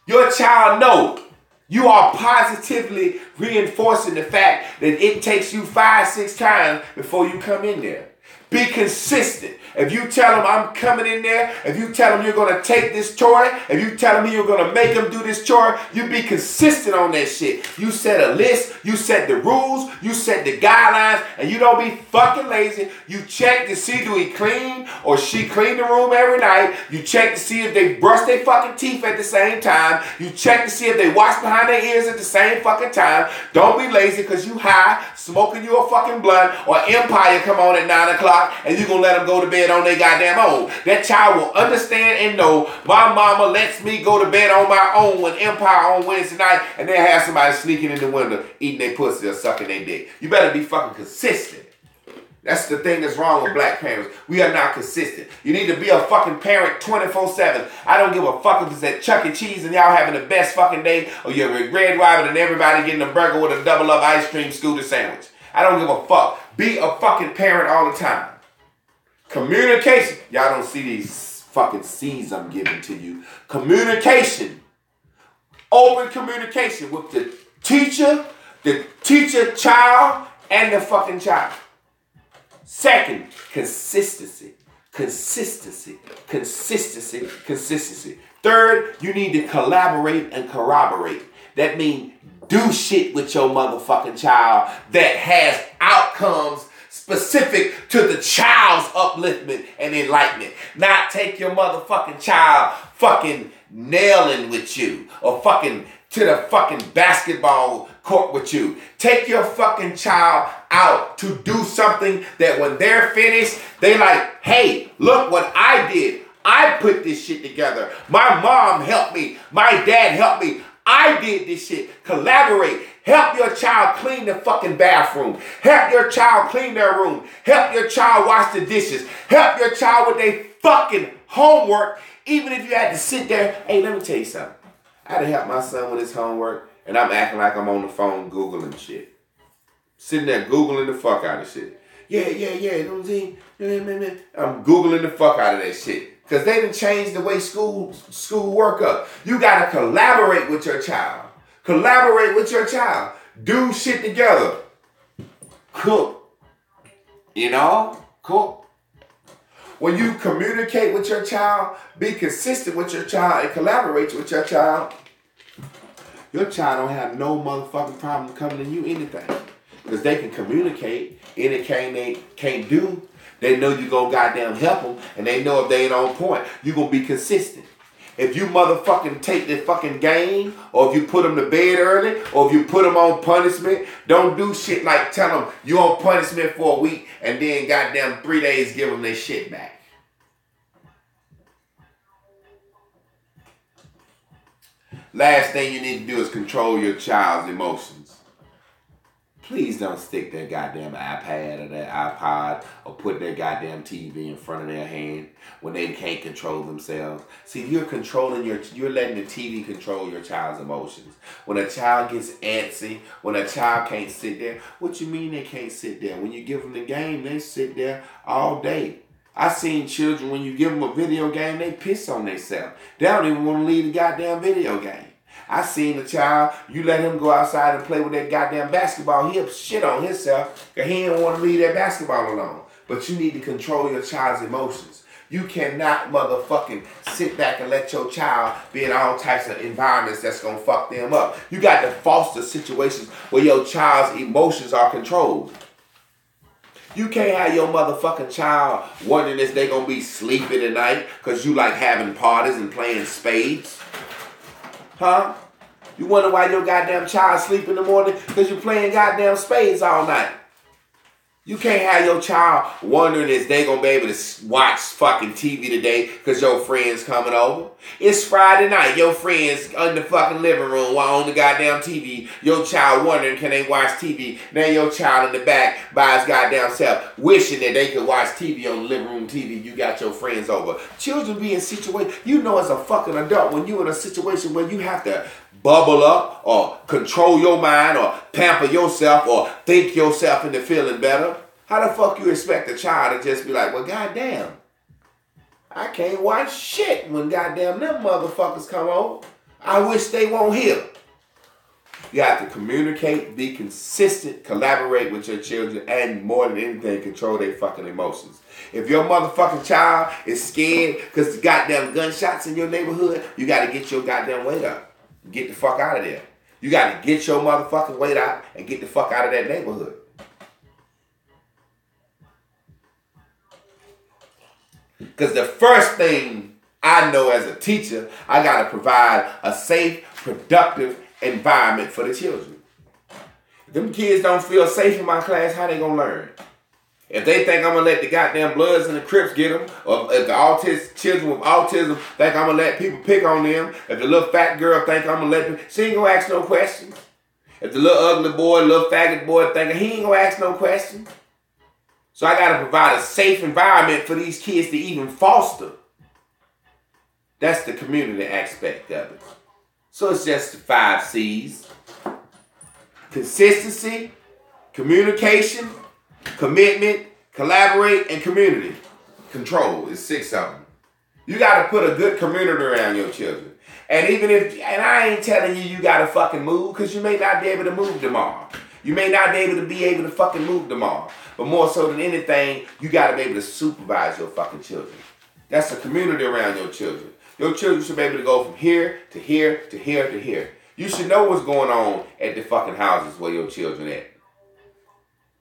Your child knows. You are positively reinforcing the fact that it takes you 5, 6 times before you come in there. Be consistent. If you tell them I'm coming in there, if you tell them you're going to take this chore, if you tell them you're going to make them do this chore, you be consistent on that shit. You set a list, you set the rules, you set the guidelines, and you don't be fucking lazy. You check to see do he clean or she clean the room every night. You check to see if they brush their fucking teeth at the same time. You check to see if they wash behind their ears at the same fucking time. Don't be lazy because you high, smoking you a fucking blunt, or Empire come on at 9 o'clock and you gonna let them go to bed on their goddamn own. That child will understand and know my mama lets me go to bed on my own with Empire on Wednesday night, and then have somebody sneaking in the window eating their pussy or sucking their dick. You better be fucking consistent. That's the thing that's wrong with black parents. We are not consistent. You need to be a fucking parent 24/7. I don't give a fuck if it's at Chuck E. Cheese and y'all having the best fucking day, or you're at Red Robin and everybody getting a burger with a double up ice cream scooter sandwich. I don't give a fuck. Be a fucking parent all the time. Communication. Y'all don't see these fucking C's I'm giving to you. Communication. Open communication with the teacher child, and the fucking child. Second, consistency. Consistency. Consistency. Consistency. Third, you need to collaborate and corroborate. That means do shit with your motherfucking child that has outcomes specific to the child's upliftment and enlightenment. Not take your motherfucking child fucking nailing with you or fucking to the fucking basketball court with you. Take your fucking child out to do something that when they're finished, they like, hey, look what I did. I put this shit together. My mom helped me. My dad helped me. I did this shit. Collaborate. Help your child clean the fucking bathroom. Help your child clean their room. Help your child wash the dishes. Help your child with their fucking homework. Even if you had to sit there. Hey, let me tell you something. I had to help my son with his homework, and I'm acting like I'm on the phone Googling shit. Sitting there Googling the fuck out of shit. Yeah, you know what I'm saying? I'm Googling the fuck out of that shit. Because they done changed the way school work up. You got to collaborate with your child. Collaborate with your child. Do shit together. Cook. You know? Cook. When you communicate with your child, be consistent with your child, and collaborate with your child don't have no motherfucking problem coming to you anything. Because they can communicate, anything they can't do, they know you gonna goddamn help them, and they know if they ain't on point, you gonna be consistent. If you motherfucking take the fucking game, or if you put them to bed early, or if you put them on punishment, don't do shit like tell them you on punishment for a week, and then goddamn 3 days give them their shit back. Last thing you need to do is control your child's emotions. Please don't stick their goddamn iPad or their iPod or put their goddamn TV in front of their hand when they can't control themselves. See, you're letting the TV control your child's emotions. When a child gets antsy, when a child can't sit there, what you mean they can't sit there? When you give them the game, they sit there all day. I seen children, when you give them a video game, they piss on themselves. They don't even want to leave the goddamn video game. I seen a child, you let him go outside and play with that goddamn basketball, he'll shit on himself because he didn't want to leave that basketball alone. But you need to control your child's emotions. You cannot motherfucking sit back and let your child be in all types of environments that's going to fuck them up. You got to foster situations where your child's emotions are controlled. You can't have your motherfucking child wondering if they going to be sleeping at night because you like having parties and playing spades. Huh? You wonder why your goddamn child sleep in the morning? Because you're playing goddamn spades all night. You can't have your child wondering if they gonna be able to watch fucking TV today because your friends coming over. It's Friday night. Your friends in the fucking living room while on the goddamn TV. Your child wondering can they watch TV. Now your child in the back by his goddamn self wishing that they could watch TV on the living room TV. You got your friends over. Children be in situations, you know as a fucking adult when you in a situation where you have to bubble up or control your mind or pamper yourself or think yourself into feeling better. How the fuck you expect a child to just be like, well, goddamn, I can't watch shit when goddamn them motherfuckers come over. I wish they won't hear. You have to communicate, be consistent, collaborate with your children, and more than anything, control their fucking emotions. If your motherfucking child is scared because the goddamn gunshots in your neighborhood, you got to get your goddamn weight up. Get the fuck out of there. You got to get your motherfucking weight out and get the fuck out of that neighborhood. Because the first thing I know as a teacher, I got to provide a safe, productive environment for the children. If them kids don't feel safe in my class, how they going to learn? If they think I'm going to let the goddamn Bloods and the Crips get them, or if the children with autism think I'm going to let people pick on them, if the little fat girl think I'm going to let them, she ain't going to ask no questions. If the little ugly boy, little faggot boy think he ain't going to ask no questions. So I got to provide a safe environment for these kids to even foster. That's the community aspect of it. So it's just the 5 C's. Consistency, communication, commitment, collaborate, and community. Control is 6 of them. You got to put a good community around your children. And and I ain't telling you got to fucking move because you may not be able to move tomorrow. You may not be able to fucking move tomorrow. But more so than anything, you got to be able to supervise your fucking children. That's a community around your children. Your children should be able to go from here to here to here to here. You should know what's going on at the fucking houses where your children at.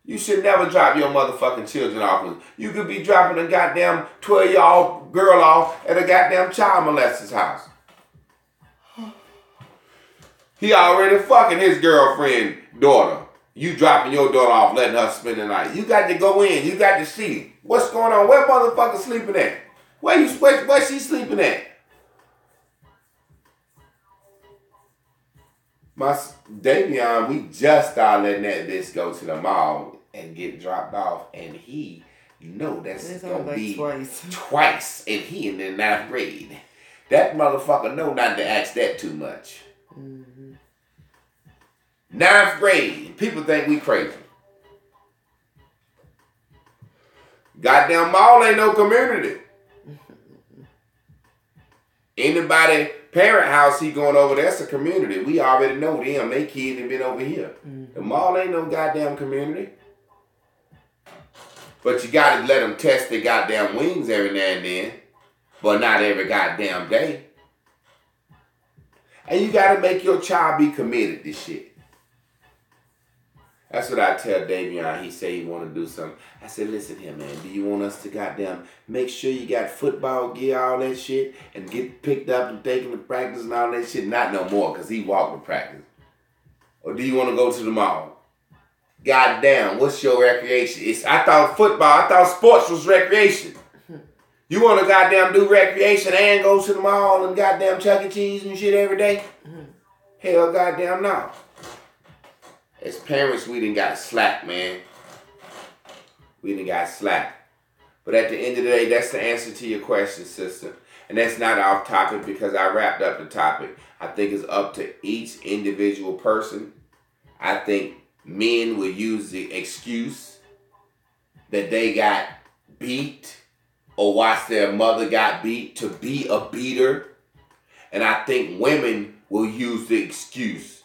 You should never drop your motherfucking children off. You could be dropping a goddamn 12-year-old girl off at a goddamn child molester's house. He already fucking his girlfriend daughter. You dropping your daughter off, letting her spend the night. You got to go in. You got to see what's going on. Where motherfucker sleeping at? Where she sleeping at? My Davion, we just started letting that bitch go to the mall and get dropped off, and he know that's gonna be twice, and he in the 9th grade. That motherfucker know not to ask that too much. 9th grade, people think we crazy. Goddamn mall ain't no community. Anybody parent house he going over, that's a community. We already know them. They kids have been over here. The mall ain't no goddamn community. But you gotta let them test their goddamn wings every now and then. But not every goddamn day. And you gotta make your child be committed to shit. That's what I tell Davion. He say he want to do something. I said, listen here, man. Do you want us to goddamn make sure you got football gear, all that shit, and get picked up and taken to practice and all that shit? Not no more, because he walked to practice. Or do you want to go to the mall? Goddamn, what's your recreation? I thought sports was recreation. You want to goddamn do recreation and go to the mall and goddamn Chuck E. Cheese and shit every day? Hell goddamn no. As parents, we done got slack, man. We done got slack. But at the end of the day, that's the answer to your question, sister. And that's not off topic because I wrapped up the topic. I think it's up to each individual person. I think men will use the excuse that they got beat or watched their mother got beat to be a beater. And I think women will use the excuse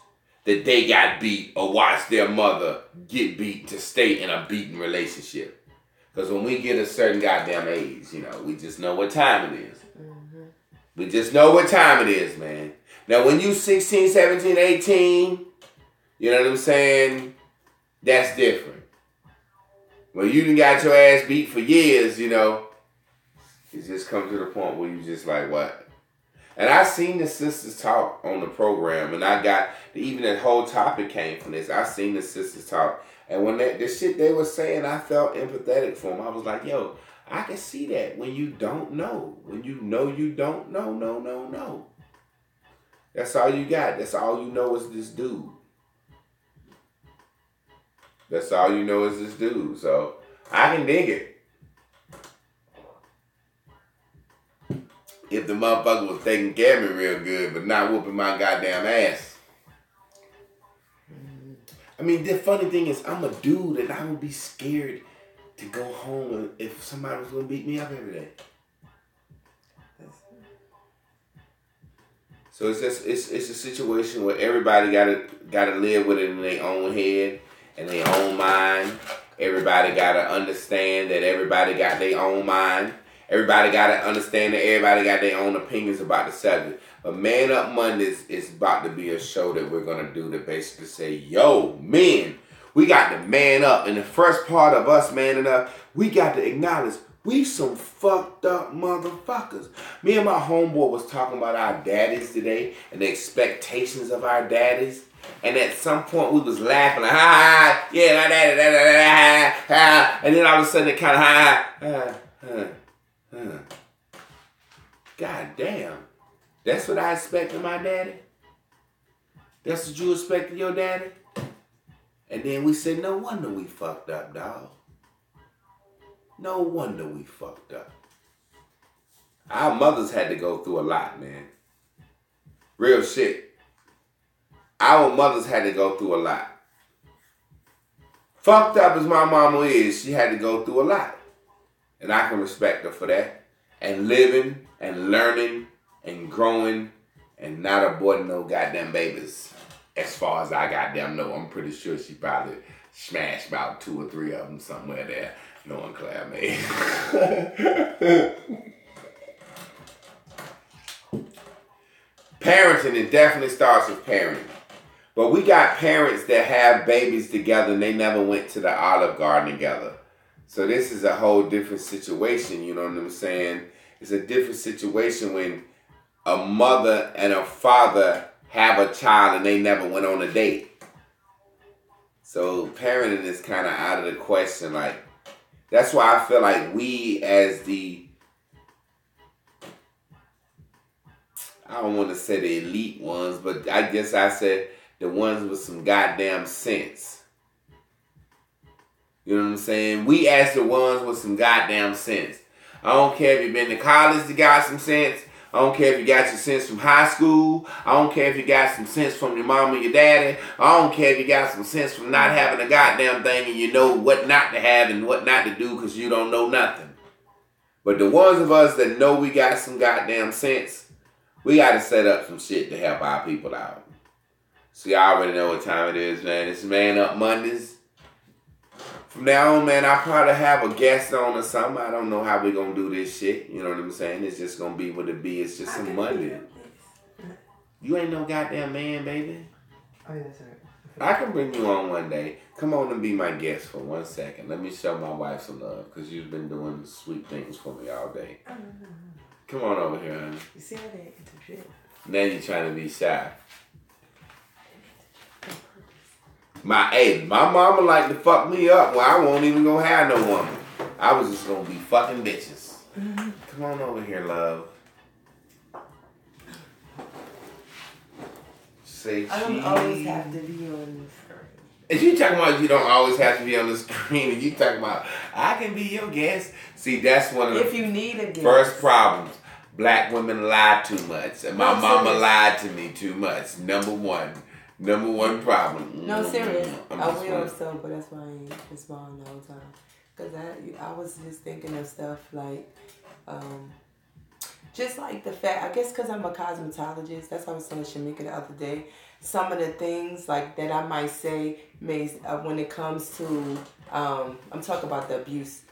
that they got beat or watched their mother get beat to stay in a beaten relationship. Because when we get a certain goddamn age, you know, we just know what time it is. We just know what time it is, man. Now, when you 16, 17, 18, you know what I'm saying? That's different. When you done got your ass beat for years, you know, it just comes to the point where you just like, what? And I seen the sisters talk on the program, and I got, even that whole topic came from this. I seen the sisters talk, and when the shit they were saying, I felt empathetic for them. I was like, yo, I can see that when you don't know. When you know you don't know, no. That's all you got. That's all you know is this dude. That's all you know is this dude. So, I can dig it. If the motherfucker was taking care of me real good, but not whooping my goddamn ass. I mean, the funny thing is, I'm a dude and I would be scared to go home if somebody was going to beat me up every day. So it's just, it's a situation where everybody gotta live with it in their own head and their own mind. Everybody gotta understand that everybody got their own mind. Everybody got to understand that everybody got their own opinions about the subject. But Man Up Mondays is about to be a show that we're going to do to basically say, yo, men, we got to man up. And the first part of us manning up, we got to acknowledge we some fucked up motherfuckers. Me and my homeboy was talking about our daddies today and the expectations of our daddies. And at some point we was laughing like, ha, yeah, my daddy, ha. And then all of a sudden it kind of, ha. God damn. That's what I expect of my daddy? That's what you expect of your daddy? And then we said, no wonder we fucked up, dog. No wonder we fucked up. Our mothers had to go through a lot, man. Real shit. Our mothers had to go through a lot. Fucked up as my mama is, she had to go through a lot. And I can respect her for that. And living and learning and growing and not aborting no goddamn babies. As far as I goddamn know, I'm pretty sure she probably smashed about 2 or 3 of them somewhere there. Knowing Claire May. Parenting, it definitely starts with parenting. But we got parents that have babies together and they never went to the Olive Garden together. So this is a whole different situation, you know what I'm saying? It's a different situation when a mother and a father have a child and they never went on a date. So parenting is kind of out of the question. Like, that's why I feel like we as the, I don't want to say the elite ones, but I guess I said the ones with some goddamn sense. You know what I'm saying? We as the ones with some goddamn sense. I don't care if you've been to college to got some sense. I I don't care if you got your sense from high school. I don't care if you got some sense from your mom and your daddy. I don't care if you got some sense from not having a goddamn thing and you know what not to have and what not to do because you don't know nothing. But the ones of us that know we got some goddamn sense, we got to set up some shit to help our people out. See, I already know what time it is, man. It's Man Up Mondays. From now on, man, I'll probably have a guest on or something. I don't know how we going to do this shit. You know what I'm saying? It's just going to be what it be. It's just some Monday. You ain't no goddamn man, baby. Oh, yeah, that's right. I can bring you on one day. Come on and be my guest for 1 second. Let me show my wife some love because you've been doing sweet things for me all day. Come on over here, honey. You see how they interject? Now you're trying to be shy. My mama like to fuck me up when I won't even gonna have no woman. I was just gonna be fucking bitches. Come on over here, love. Say I don't always have to be on the screen. If you talking about you don't always have to be on the screen, and you talking about I can be your guest. See, that's one of the if you need a guest. First problems. Black women lie too much, and my mama lied to me too much. Number one problem. No, serious. I will playing. so, but that's why I ain't responding the whole time. Because I was just thinking of stuff like, just like the fact, I guess because I'm a cosmetologist, that's what I was telling Shamika the other day. Some of the things like that I might say may, when it comes to, I'm talking about the abuse,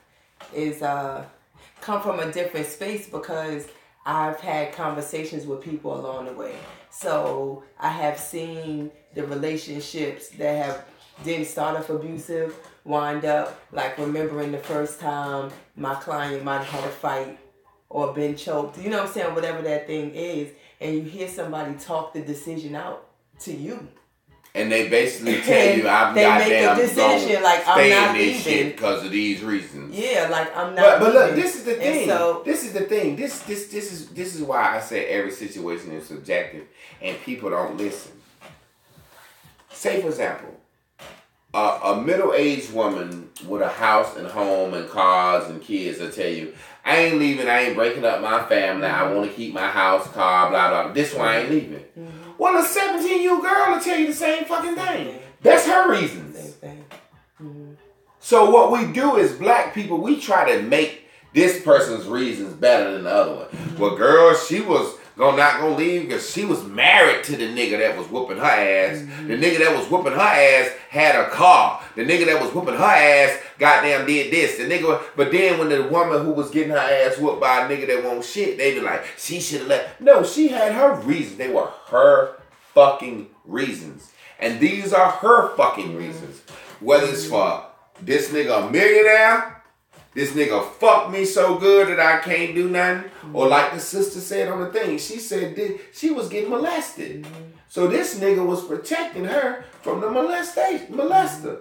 is come from a different space because I've had conversations with people along the way. So I have seen the relationships that didn't start off abusive, wind up like remembering the first time my client might have had a fight or been choked. You know what I'm saying? Whatever that thing is. And you hear somebody talk the decision out to you. And they basically tell you, I'm they goddamn make a decision like I'm stay not in this leaving shit because of these reasons. Yeah, like I'm not. But look, this is the thing. And so, this is the thing. This is why I say every situation is subjective, and people don't listen. Say for example, a middle-aged woman with a house and home and cars and kids will tell you, I ain't leaving. I ain't breaking up my family. I want to keep my house, car, blah blah. This is why I ain't leaving. Mm-hmm. Well, a 17-year-old girl will tell you the same fucking thing. That's her reasons. Same thing. Mm-hmm. So what we do is black people, we try to make this person's reasons better than the other one. Mm-hmm. Well, girl, she was not gonna leave because she was married to the nigga that was whooping her ass. Mm-hmm. The nigga that was whooping her ass had a car. The nigga that was whooping her ass goddamn did this. The nigga, but then when the woman who was getting her ass whooped by a nigga that won't shit, they be like, she should have left. No, she had her reasons. They were her fucking reasons. And these are her fucking reasons. Whether it's for this nigga a millionaire, this nigga fucked me so good that I can't do nothing. Or like the sister said on the thing, she said she was getting molested. So this nigga was protecting her from the molester.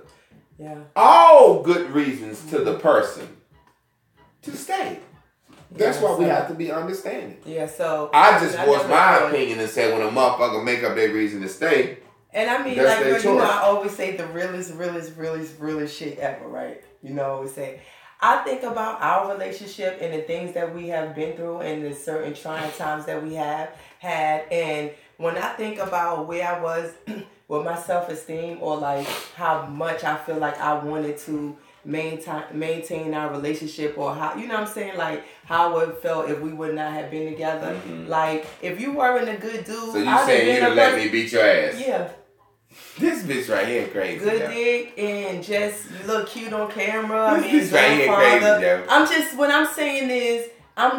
Yeah. All good reasons to the person to stay. That's why we have to be understanding. Yeah, so I just voiced my opinion and said when a motherfucker make up their reason to stay. And I mean, like, you know, I always say the realest shit ever, right? You know, I always say, I think about our relationship and the things that we have been through and the certain trying times that we have had. And when I think about where I was with my self-esteem or like how much I feel like I wanted to maintain our relationship or how, you know what I'm saying, like how it felt if we would not have been together. Mm-hmm. Like if you weren't a good dude, so you saying you'd have let me beat your ass? Yeah. This bitch right here crazy. Good dick and just you look cute on camera. This bitch right here crazy, yo. I'm just, what I'm saying is, I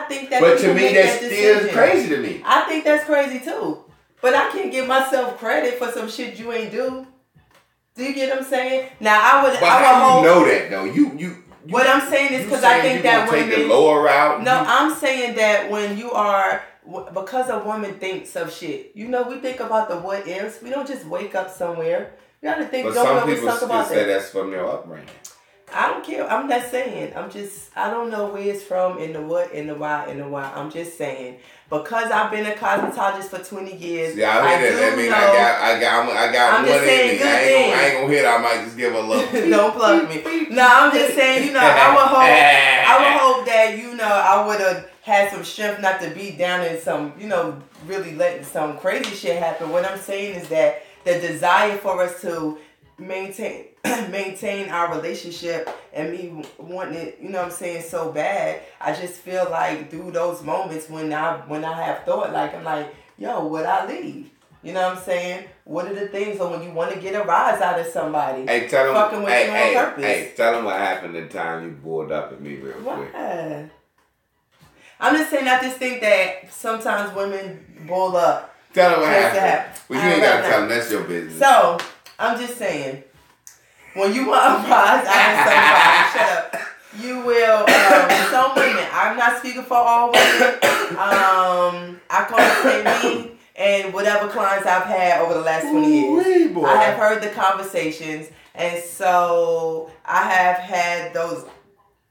think that. But to me, that's still crazy to me. I think that's crazy too. But I can't give myself credit for some shit you ain't do. Do you get what I'm saying? Now I would. But how do you know that though? You what I'm saying is because I think that women take the lower route. No, I'm saying that when you are. Because a woman thinks of shit. You know, we think about the what ifs. We don't just wake up somewhere. You gotta think, but don't some always people talk about say that's from their upbringing. I don't care. I'm not saying. I don't know where it's from and the what and the why and the why. I'm just saying. Because I've been a cosmetologist for 20 years. See, I hear that. I mean, I got one in me. I ain't gonna hit it. I might just give a little. Don't plug me. No, I'm just saying, you know, I would hope that, you know, I would have had some strength not to be down in some, really letting some crazy shit happen. What I'm saying is that the desire for us to maintain our relationship and me wanting it, so bad. I just feel like through those moments when I have thought, like, I'm like, yo, would I leave? You know what I'm saying? What are the things when you want to get a rise out of somebody? Hey, tell them. Fucking with you on purpose. Hey, tell them what happened the time you boiled up at me real quick. I'm just saying, I just think that sometimes women boil up. Tell them what happened. Well, you ain't got to tell them. That's your business. So, I'm just saying, when you want a rise out of somebody, shut up. You will, some women, I'm not speaking for all women. I can only say me. And whatever clients I've had over the last 20 years, I have heard the conversations, and so I have had those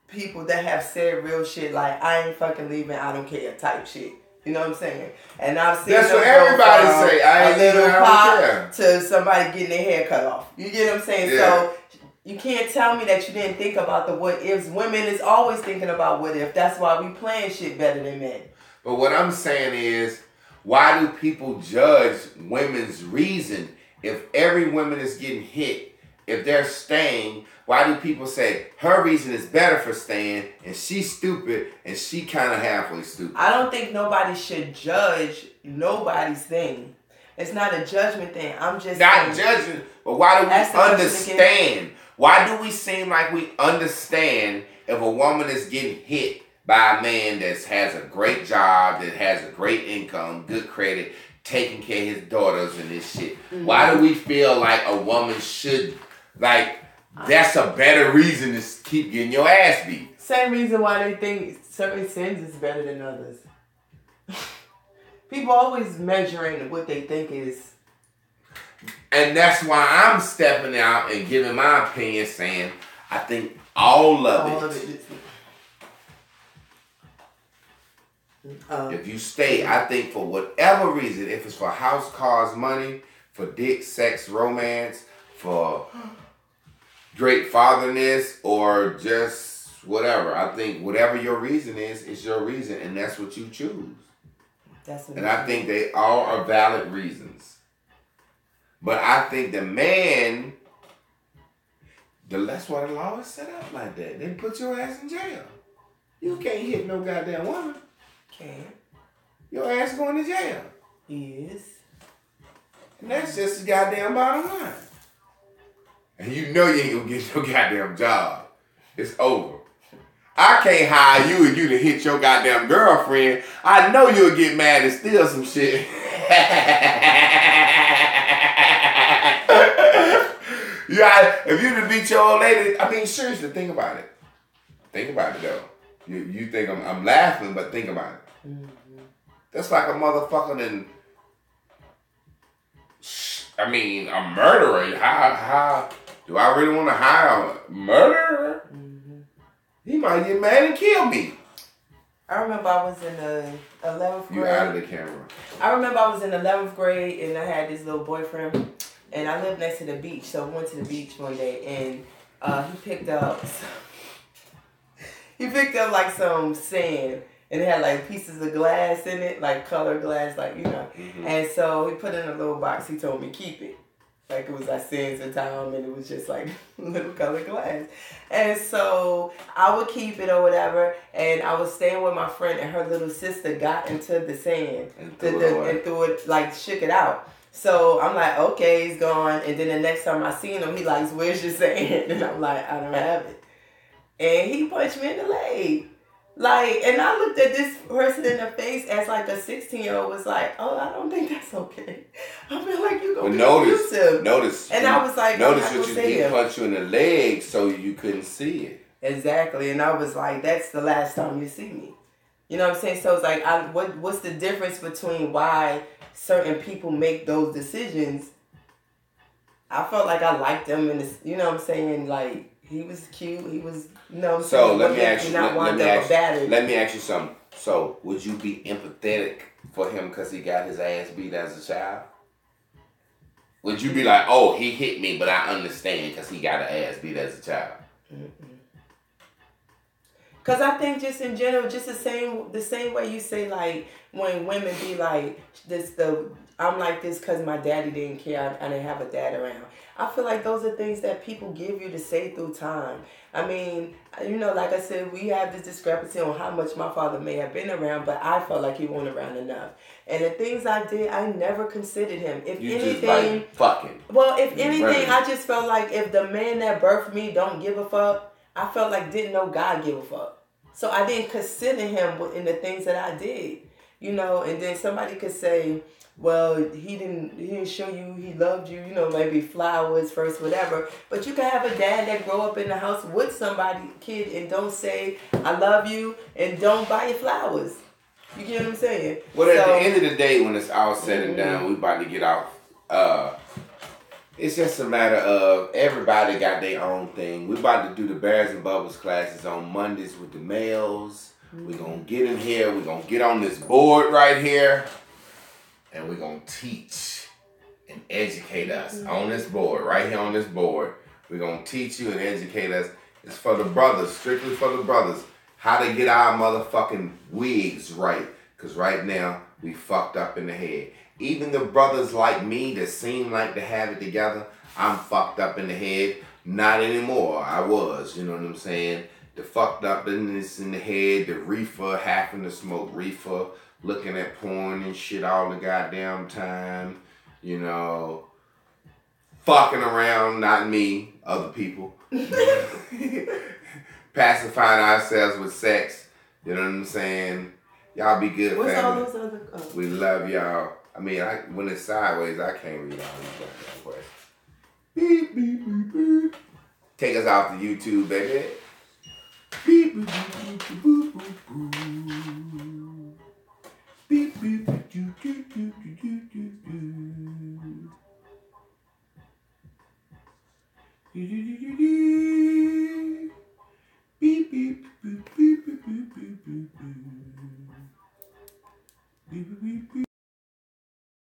people that have said real shit like, I ain't fucking leaving, I don't care type shit. You know what I'm saying? And I've seen that's what everybody say. I ain't leaving, I don't care. To somebody getting their hair cut off. You get what I'm saying? Yeah. So you can't tell me that you didn't think about the what ifs. Women is always thinking about what if. That's why we playing shit better than men. But what I'm saying is, why do people judge women's reason if every woman is getting hit, if they're staying? Why do people say her reason is better for staying and she's stupid and she kind of halfway stupid? I don't think nobody should judge nobody's thing. It's not a judgment thing. I'm just not judging, but why do we understand? Why do we seem like we understand if a woman is getting hit by a man that has a great job, that has a great income, good credit, taking care of his daughters and this shit? Mm-hmm. Why do we feel like a woman should, like, that's a better reason to keep getting your ass beat? Same reason why they think certain sins is better than others. People always measuring what they think is. And that's why I'm stepping out and giving my opinion, saying I think all of it is. If you stay, I think for whatever reason, if it's for house, cars, money, for dick, sex, romance, for great fatherness, or just whatever, I think whatever your reason is your reason, and that's what you choose. And I think they all are valid reasons. But I think the man, that's why the law is set up like that. They put your ass in jail. You can't hit no goddamn woman. Can. Your ass going to jail. Yes. And that's just the goddamn bottom line. And you know you ain't gonna get your goddamn job. It's over. I can't hire you and you to hit your goddamn girlfriend. I know you'll get mad and steal some shit. Yeah, if you to beat your old lady, I mean, seriously, think about it. Think about it though. You think I'm laughing, but think about it. Mm-hmm. That's like a motherfucker a murderer. How do I really want to hire a murderer? Mm-hmm. He might get mad and kill me. I remember I was in the 11th grade. You out of the camera. I remember I was in 11th grade and I had this little boyfriend and I lived next to the beach. So I went to the beach one day and he picked up like some sand and it had like pieces of glass in it, like colored glass, like, Mm-hmm. And so he put it in a little box. He told me keep it. Like it was like sands of time and it was just like little colored glass. And so I would keep it or whatever. And I was staying with my friend and her little sister got into the sand and threw it, like shook it out. So I'm like, okay, it's gone. And then the next time I seen him, he like, where's your sand? And I'm like, I don't have it. And he punched me in the leg. Like, and I looked at this person in the face as like a 16-year-old was like, oh, I don't think that's okay. I feel like you're going to be abusive. Notice. And I was like, notice what you did, punch you in the leg so you couldn't see it. Exactly. And I was like, that's the last time you see me. You know what I'm saying? So it's like, what's the difference between why certain people make those decisions? I felt like I liked them and you know what I'm saying? Like, he was cute. He was, So let me ask you something. So would you be empathetic for him because he got his ass beat as a child? Would you be like, oh, he hit me, but I understand because he got an ass beat as a child? Cause I think just in general, just the same way you say like when women be like I'm like this because my daddy didn't care. I didn't have a dad around. I feel like those are things that people give you to say through time. I mean, like I said, we have this discrepancy on how much my father may have been around, but I felt like he wasn't around enough. And the things I did, I never considered him. If You anything, just like fucking. well, if anything, running. I just felt like if the man that birthed me don't give a fuck, I felt like didn't know God give a fuck. So I didn't consider him in the things that I did, and then somebody could say, well, he didn't show you he loved you, maybe flowers first, whatever. But you can have a dad that grow up in the house with somebody, kid, and don't say, I love you, and don't buy you flowers. You get what I'm saying? Well, at the end of the day, when it's all said and done, we about to get off. It's just a matter of everybody got their own thing. We about to do the Bears and Bubbles classes on Mondays with the males. We're going to get in here. We're going to get on this board right here. And we're going to teach and educate us on this board. Right here on this board. We're going to teach you and educate us. It's for the brothers. Strictly for the brothers. How to get our motherfucking wigs right. Because right now, we fucked up in the head. Even the brothers like me that seem like to have it together, I'm fucked up in the head. Not anymore. I was, you know what I'm saying? The fucked upness in the head, the reefer, having to smoke reefer, looking at porn and shit all the goddamn time, fucking around, not me, other people. Pacifying ourselves with sex, you know what I'm saying? Y'all be good, what's family. All those other? Oh. We love y'all. I mean, when it's sideways, I can't read all these goddamn questions. Beep, beep, beep, beep. Take us off the YouTube, baby. Beep, beep, beep, beep, boop, boop, boop. Beep, beep, beep, doo, doo, doo, doo, doo, doo. Doo, doo, doo, doo, doo. Beep, beep, beep, beep, beep, beep, beep, beep, beep. Beep, beep, beep.